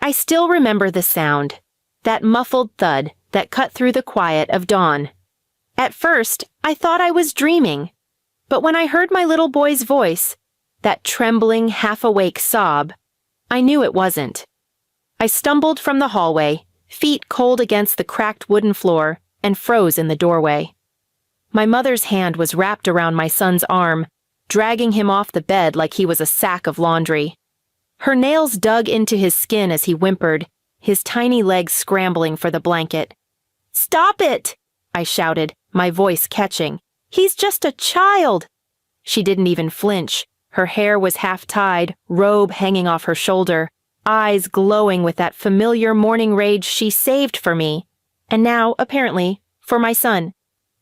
I still remember the sound, that muffled thud that cut through the quiet of dawn. At first, I thought I was dreaming, but when I heard my little boy's voice, that trembling, half-awake sob, I knew it wasn't. I stumbled from the hallway, feet cold against the cracked wooden floor, and froze in the doorway. My mother's hand was wrapped around my son's arm, dragging him off the bed like he was a sack of laundry. Her nails dug into his skin as he whimpered, his tiny legs scrambling for the blanket. "Stop it!" I shouted, my voice catching. "He's just a child!" She didn't even flinch. Her hair was half-tied, robe hanging off her shoulder, eyes glowing with that familiar morning rage she saved for me, and now, apparently, for my son.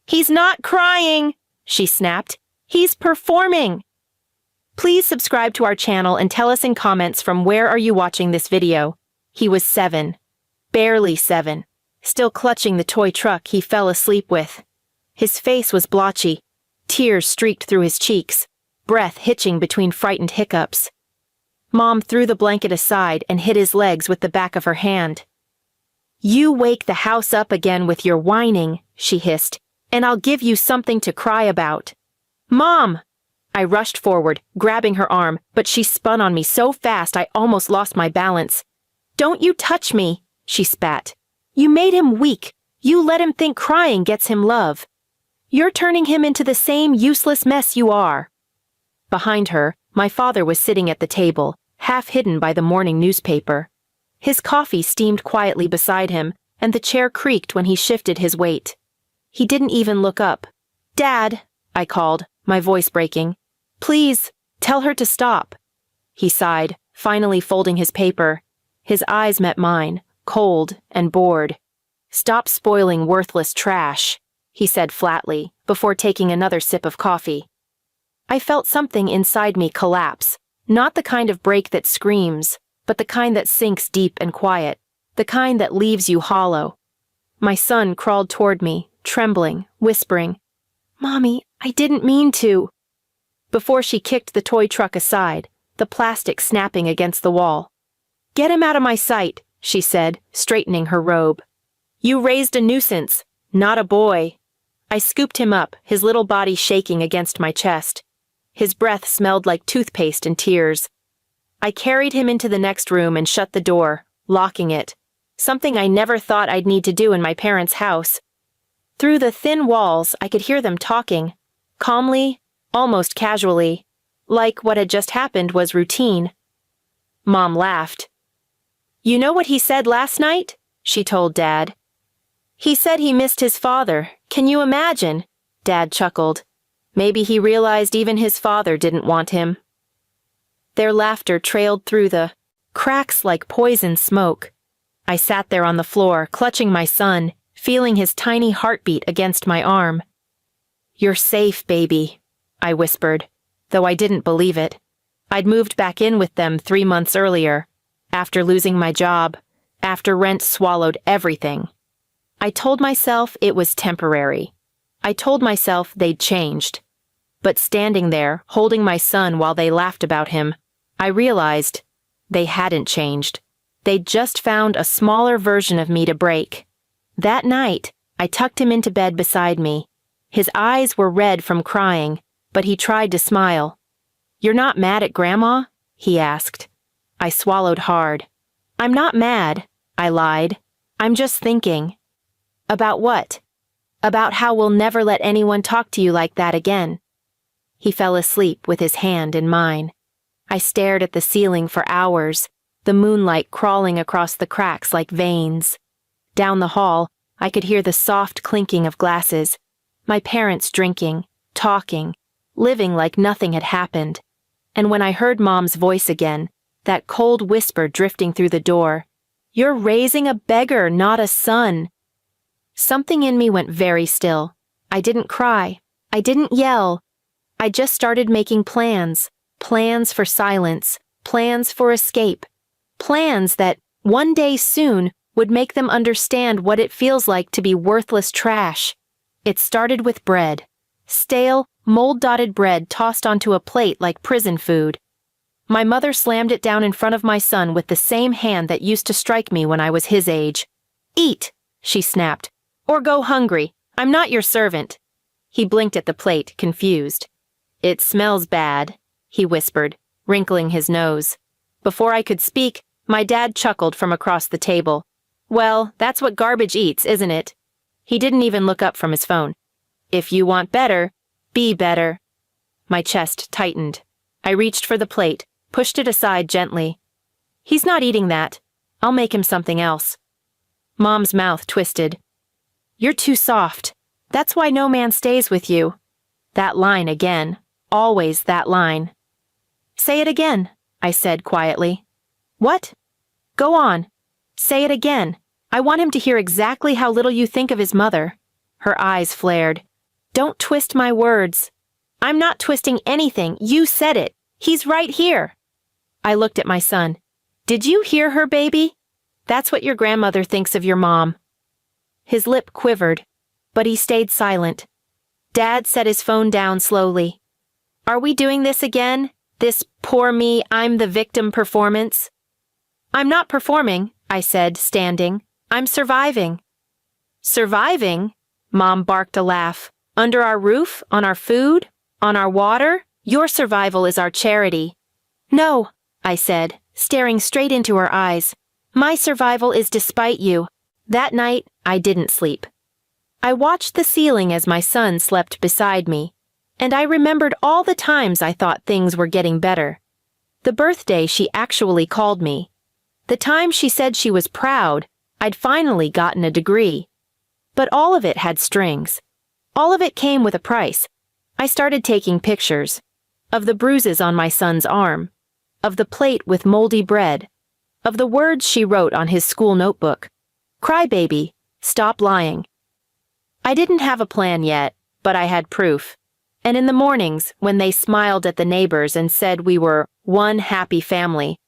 "He's not crying!" she snapped. "He's performing!" Please subscribe to our channel and tell us in comments from where are you watching this video. He was 7. Barely 7. Still clutching the toy truck he fell asleep with. His face was blotchy. Tears streaked through his cheeks, breath hitching between frightened hiccups. Mom threw the blanket aside and hit his legs with the back of her hand. "You wake the house up again with your whining," she hissed, "and I'll give you something to cry about." "Mom!" I rushed forward, grabbing her arm, but she spun on me so fast I almost lost my balance. "Don't you touch me," she spat. "You made him weak. You let him think crying gets him love. You're turning him into the same useless mess you are." Behind her, my father was sitting at the table, half hidden by the morning newspaper. His coffee steamed quietly beside him, and the chair creaked when he shifted his weight. He didn't even look up. "Dad," I called, my voice breaking. "Please, tell her to stop." He sighed, finally folding his paper. His eyes met mine, cold and bored. "Stop spoiling worthless trash," he said flatly, before taking another sip of coffee. I felt something inside me collapse, not the kind of break that screams, but the kind that sinks deep and quiet, the kind that leaves you hollow. My son crawled toward me, trembling, whispering, "Mommy, I didn't mean to," before she kicked the toy truck aside, the plastic snapping against the wall. "Get him out of my sight," she said, straightening her robe. "You raised a nuisance, not a boy." I scooped him up, his little body shaking against my chest. His breath smelled like toothpaste and tears. I carried him into the next room and shut the door, locking it, something I never thought I'd need to do in my parents' house. Through the thin walls, I could hear them talking, calmly, almost casually, like what had just happened was routine. Mom laughed. "You know what he said last night?" she told Dad. "He said he missed his father. Can you imagine?" Dad chuckled. Maybe he realized even his father didn't want him. Their laughter trailed through the cracks like poison smoke. I sat there on the floor, clutching my son, feeling his tiny heartbeat against my arm. "You're safe, baby," I whispered, though I didn't believe it. I'd moved back in with them 3 months earlier, after losing my job, after rent swallowed everything. I told myself it was temporary. I told myself they'd changed. But standing there, holding my son while they laughed about him, I realized they hadn't changed. They'd just found a smaller version of me to break. That night, I tucked him into bed beside me. His eyes were red from crying, but he tried to smile. "You're not mad at Grandma?" he asked. I swallowed hard. "I'm not mad," I lied. "I'm just thinking." "About what?" "About how we'll never let anyone talk to you like that again." He fell asleep with his hand in mine. I stared at the ceiling for hours, the moonlight crawling across the cracks like veins. Down the hall, I could hear the soft clinking of glasses, my parents drinking, talking, living like nothing had happened. And when I heard Mom's voice again, that cold whisper drifting through the door, "You're raising a beggar, not a son." Something in me went very still. I didn't cry. I didn't yell. I just started making plans. Plans for silence. Plans for escape. Plans that, one day soon, would make them understand what it feels like to be worthless trash. It started with bread. Stale, mold-dotted bread tossed onto a plate like prison food. My mother slammed it down in front of my son with the same hand that used to strike me when I was his age. "Eat," she snapped, "or go hungry. I'm not your servant." He blinked at the plate, confused. "It smells bad," he whispered, wrinkling his nose. Before I could speak, my dad chuckled from across the table. "Well, that's what garbage eats, isn't it?" He didn't even look up from his phone. "If you want better, be better." My chest tightened. I reached for the plate, pushed it aside gently. "He's not eating that. I'll make him something else." Mom's mouth twisted. "You're too soft. That's why no man stays with you." That line again. Always that line. "Say it again," I said quietly. "What?" "Go on. Say it again. I want him to hear exactly how little you think of his mother." Her eyes flared. "Don't twist my words." "I'm not twisting anything. You said it. He's right here." I looked at my son. "Did you hear her, baby? That's what your grandmother thinks of your mom." His lip quivered, but he stayed silent. Dad set his phone down slowly. "Are we doing this again? This poor me, I'm the victim performance?" "I'm not performing," I said, standing. "I'm surviving." "Surviving?" Mom barked a laugh. "Under our roof? On our food? On our water? Your survival is our charity." "No," I said, staring straight into her eyes. "My survival is despite you." That night, I didn't sleep. I watched the ceiling as my son slept beside me, and I remembered all the times I thought things were getting better. The birthday she actually called me. The time she said she was proud I'd finally gotten a degree. But all of it had strings. All of it came with a price. I started taking pictures. Of the bruises on my son's arm. Of the plate with moldy bread. Of the words she wrote on his school notebook. "Crybaby, stop lying." I didn't have a plan yet, but I had proof. And in the mornings, when they smiled at the neighbors and said we were one happy family,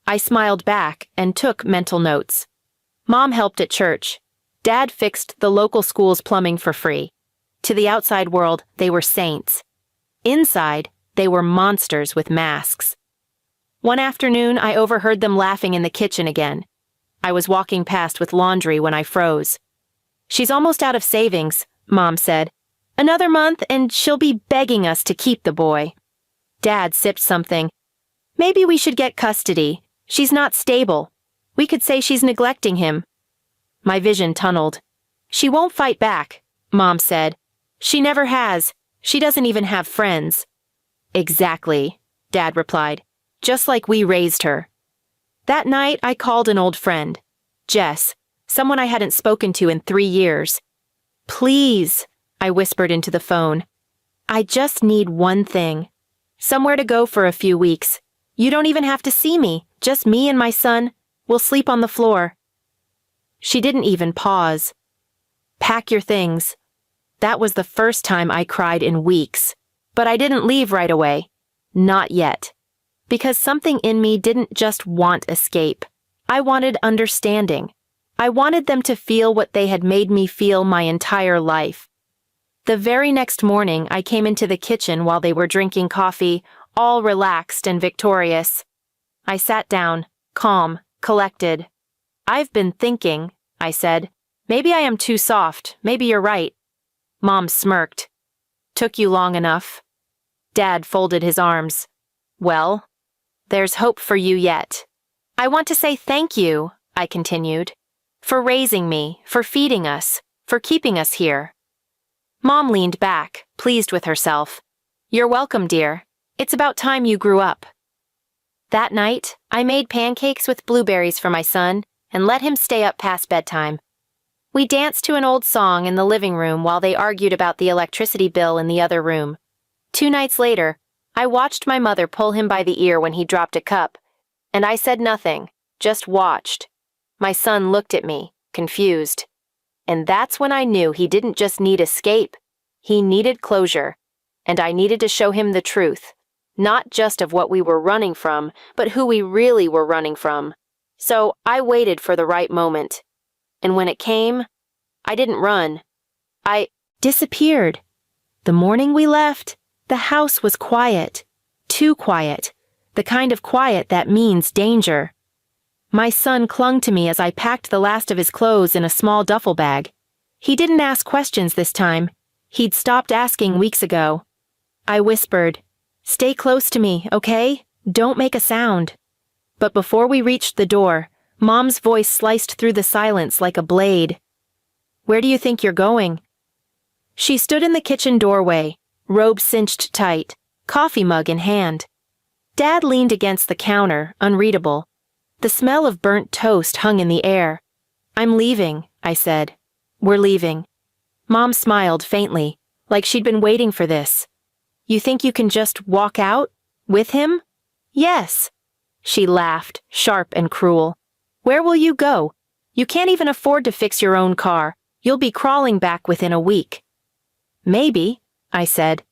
I smiled back and took mental notes. Mom helped at church. Dad fixed the local school's plumbing for free. To the outside world, they were saints. Inside, they were monsters with masks. One afternoon, I overheard them laughing in the kitchen again. I was walking past with laundry when I froze. "She's almost out of savings," Mom said. "Another month and she'll be begging us to keep the boy." Dad sipped something. "Maybe we should get custody. She's not stable. We could say she's neglecting him." My vision tunneled. "She won't fight back," Mom said. "She never has. She doesn't even have friends." "Exactly," Dad replied. "Just like we raised her." That night, I called an old friend, Jess, someone I hadn't spoken to in 3 years. "Please," I whispered into the phone. "I just need one thing. Somewhere to go for a few weeks. You don't even have to see me, just me and my son. We'll sleep on the floor." She didn't even pause. "Pack your things." That was the first time I cried in weeks. But I didn't leave right away. Not yet. Because something in me didn't just want escape. I wanted understanding. I wanted them to feel what they had made me feel my entire life. The very next morning, I came into the kitchen while they were drinking coffee, all relaxed and victorious. I sat down, calm, collected. "I've been thinking," I said. "Maybe I am too soft. Maybe you're right." Mom smirked. "Took you long enough." Dad folded his arms. "Well, there's hope for you yet." "I want to say thank you," I continued, "for raising me, for feeding us, for keeping us here." Mom leaned back, pleased with herself. "You're welcome, dear. It's about time you grew up." That night, I made pancakes with blueberries for my son and let him stay up past bedtime. We danced to an old song in the living room while they argued about the electricity bill in the other room. 2 nights later, I watched my mother pull him by the ear when he dropped a cup, and I said nothing, just watched. My son looked at me, confused. And that's when I knew he didn't just need escape. He needed closure, and I needed to show him the truth, not just of what we were running from, but who we really were running from. So I waited for the right moment. And when it came, I didn't run. I disappeared. The morning we left, the house was quiet. Too quiet. The kind of quiet that means danger. My son clung to me as I packed the last of his clothes in a small duffel bag. He didn't ask questions this time. He'd stopped asking weeks ago. I whispered, "Stay close to me, okay? Don't make a sound." But before we reached the door, Mom's voice sliced through the silence like a blade. "Where do you think you're going?" She stood in the kitchen doorway, robe cinched tight, coffee mug in hand. Dad leaned against the counter, unreadable. The smell of burnt toast hung in the air. "I'm leaving," I said. "We're leaving." Mom smiled faintly, like she'd been waiting for this. "You think you can just walk out? With him?" "Yes." She laughed, sharp and cruel. "Where will you go? You can't even afford to fix your own car. You'll be crawling back within a week." "Maybe," I said.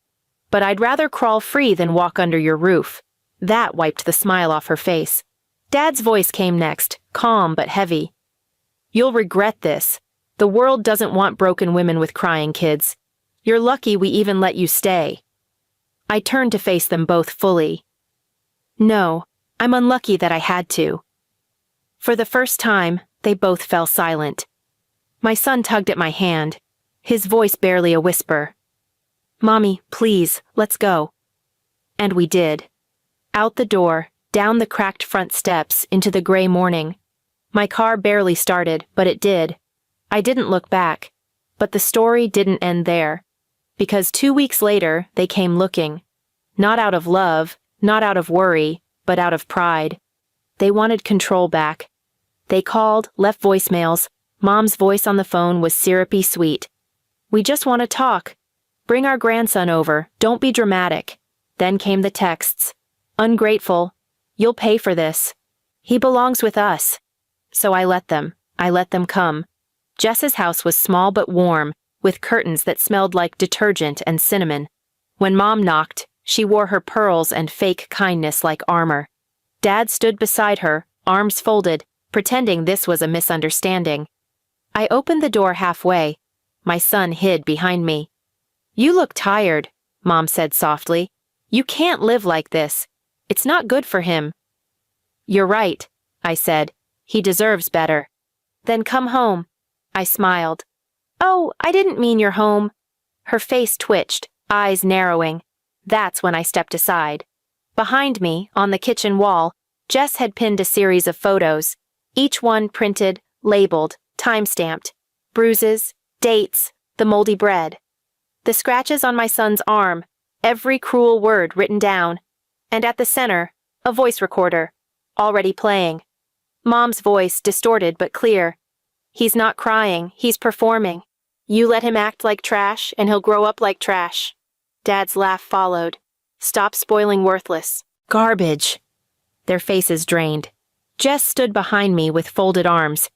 "But I'd rather crawl free than walk under your roof." That wiped the smile off her face. Dad's voice came next, calm but heavy. "You'll regret this. The world doesn't want broken women with crying kids. You're lucky we even let you stay." I turned to face them both fully. "No, I'm unlucky that I had to." For the first time, they both fell silent. My son tugged at my hand, his voice barely a whisper. "Mommy, please, let's go." And we did. Out the door, down the cracked front steps, into the gray morning. My car barely started, but it did. I didn't look back. But the story didn't end there. Because 2 weeks later, they came looking. Not out of love, not out of worry, but out of pride. They wanted control back. They called, left voicemails. Mom's voice on the phone was syrupy sweet. "We just want to talk. Bring our grandson over, don't be dramatic." Then came the texts. "Ungrateful. You'll pay for this. He belongs with us." So I let them come. Jess's house was small but warm, with curtains that smelled like detergent and cinnamon. When Mom knocked, she wore her pearls and fake kindness like armor. Dad stood beside her, arms folded, pretending this was a misunderstanding. I opened the door halfway. My son hid behind me. "You look tired," Mom said softly. "You can't live like this. It's not good for him." "You're right," I said. "He deserves better." "Then come home." I smiled. "Oh, I didn't mean your home." Her face twitched, eyes narrowing. That's when I stepped aside. Behind me, on the kitchen wall, Jess had pinned a series of photos, each one printed, labeled, time-stamped. Bruises, dates, the moldy bread. The scratches on my son's arm, every cruel word written down. And at the center, a voice recorder, already playing. Mom's voice, distorted but clear. "He's not crying, he's performing. You let him act like trash, and he'll grow up like trash." Dad's laugh followed. "Stop spoiling worthless. Garbage." Their faces drained. Jess stood behind me with folded arms.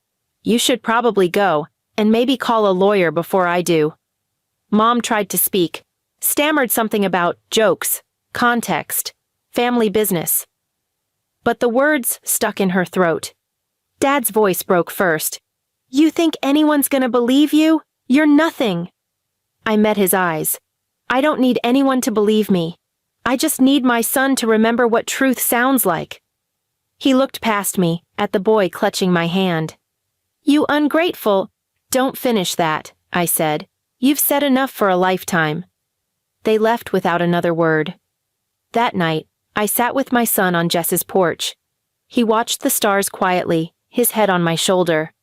"You should probably go, and maybe call a lawyer before I do." Mom tried to speak, stammered something about jokes, context, family business. But the words stuck in her throat. Dad's voice broke first. "You think anyone's gonna believe you? You're nothing." I met his eyes. "I don't need anyone to believe me. I just need my son to remember what truth sounds like." He looked past me, at the boy clutching my hand. "You ungrateful—" "Don't finish that," I said. "You've said enough for a lifetime." They left without another word. That night, I sat with my son on Jess's porch. He watched the stars quietly, his head on my shoulder.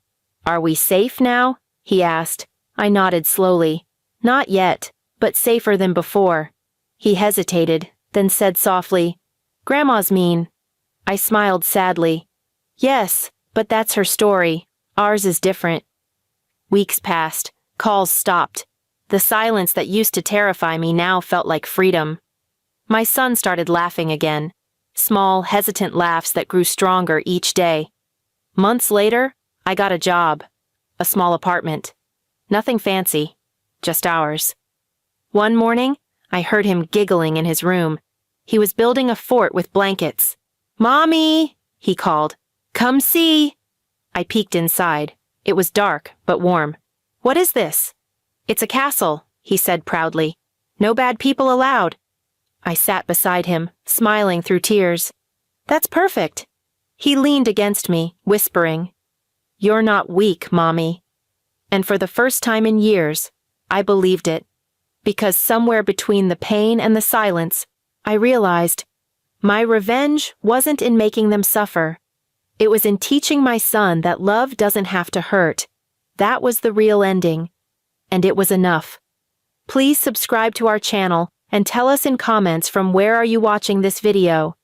"Are we safe now?" he asked. I nodded slowly. "Not yet, but safer than before." He hesitated, then said softly, "Grandma's mean." I smiled sadly. "Yes, but that's her story. Ours is different." Weeks passed. Calls stopped. The silence that used to terrify me now felt like freedom. My son started laughing again. Small, hesitant laughs that grew stronger each day. Months later, I got a job. A small apartment. Nothing fancy. Just ours. One morning, I heard him giggling in his room. He was building a fort with blankets. "Mommy!" he called. "Come see!" I peeked inside. It was dark, but warm. "What is this?" "It's a castle," he said proudly. "No bad people allowed." I sat beside him, smiling through tears. That's perfect. He leaned against me, whispering, "You're not weak, Mommy." And for the first time in years, I believed it. Because somewhere between the pain and the silence, I realized my revenge wasn't in making them suffer. It was in teaching my son that love doesn't have to hurt. That was the real ending. And it was enough. Please subscribe to our channel and tell us in comments from where are you watching this video.